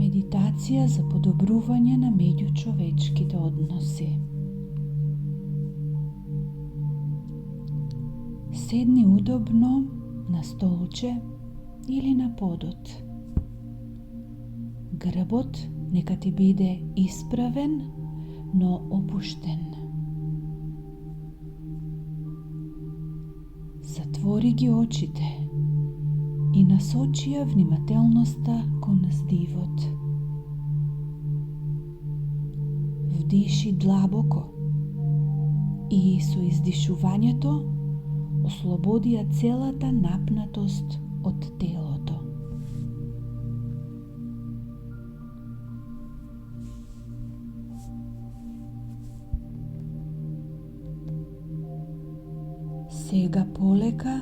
Медитација за подобрување на меѓучовечките односи. Седни удобно на столче или на подот. Грбот нека ти биде исправен, но опуштен. Затвори ги очите и насочи ја внимателноста кон здивот. Вдиши длабоко и со издишувањето ослободи ја целата напнатост од телото. Сега полека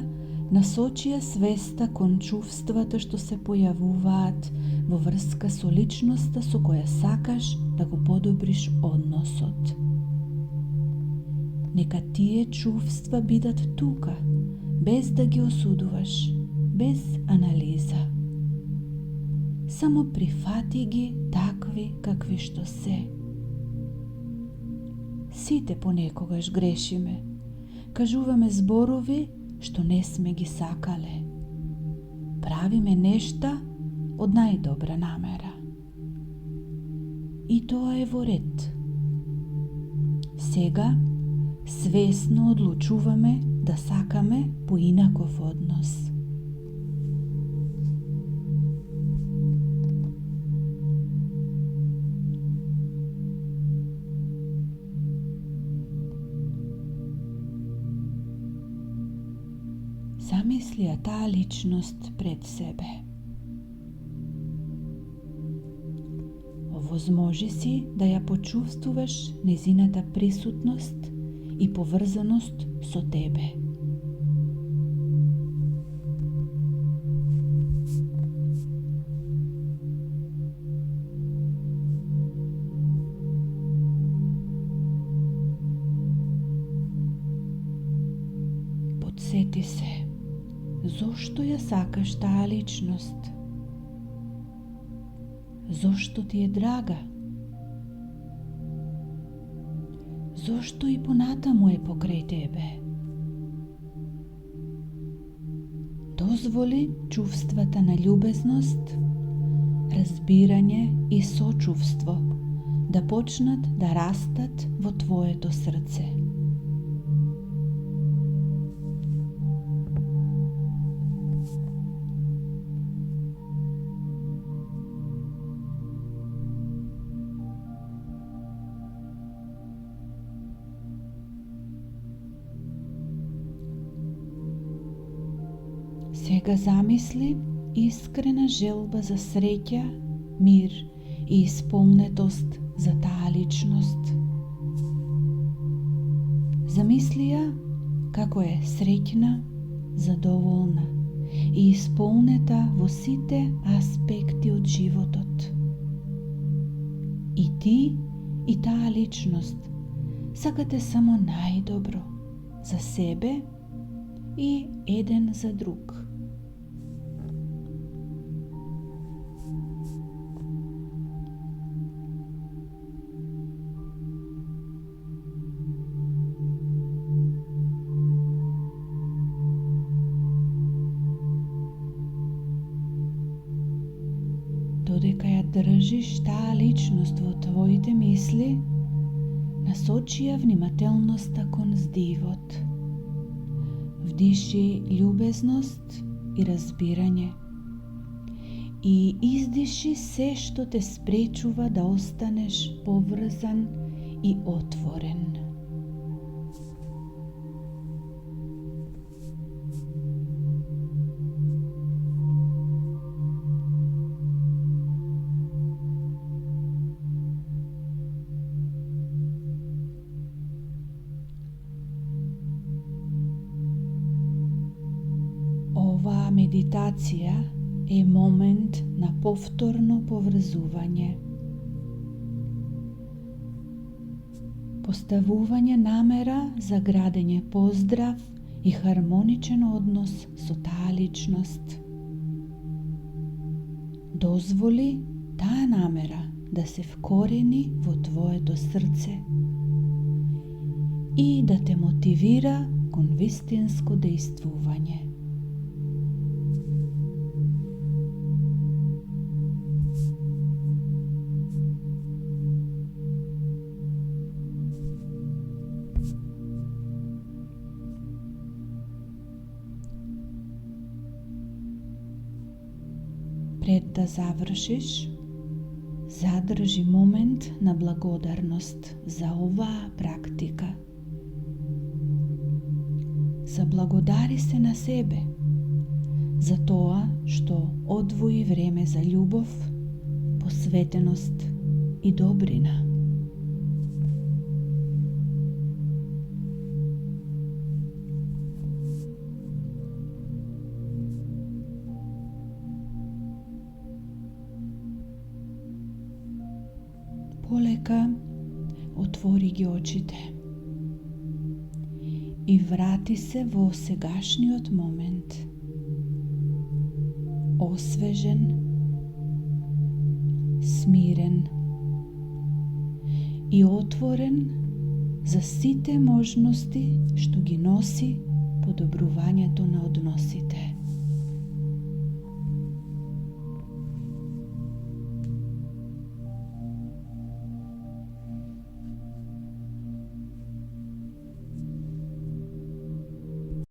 насочи ја свеста кон чувствата што се појавуваат во врска со личноста со која сакаш да го подобриш односот. Нека тие чувства бидат тука, без да ги осудуваш, без анализа. Само прифати ги такви какви што се. Сите понекогаш грешиме. Кажуваме зборови што не сме ги сакале. Правиме нешта од најдобра намера. И тоа е во ред. Сега свесно одлучуваме да сакаме поинаков однос. Замисли ја таа личност пред себе. Овозможи си да ја почувствуваш незината присутност и поврзаност со тебе. Подсети се. Зошто ја сакаш таа личност? Зошто ти е драга? Зошто и понатаму е покрај тебе? Дозволи чувствата на љубезност, разбирање и сочувство да почнат да растат во твоето срце. Сега замисли искрена желба за среќа, мир и исполнетост за таа личност. Замисли ја како е среќна, задоволна и исполнета во сите аспекти од животот. И ти и таа личност сакате само најдобро за себе и еден за друг. Додека ја држиш таа личност во твоите мисли, насочи ја внимателноста кон здивот. Вдиши љубезност и разбирање и издиши се што те спречува да останеш поврзан и отворен. Оваа медитација е момент на повторно поврзување. Поставување намера за градење поздрав и хармоничен однос со таа личност. Дозволи таа намера да се вкорени во твоето срце и да те мотивира кон вистинско дејствување. Пред да завршиш, задржи момент на благодарност за оваа практика. Заблагодари се на себе за тоа што одвои време за љубов, посветеност и добрина. Полека отвори ги очите и врати се во сегашниот момент, освежен, смирен и отворен за сите можности што ги носи подобрувањето на односите.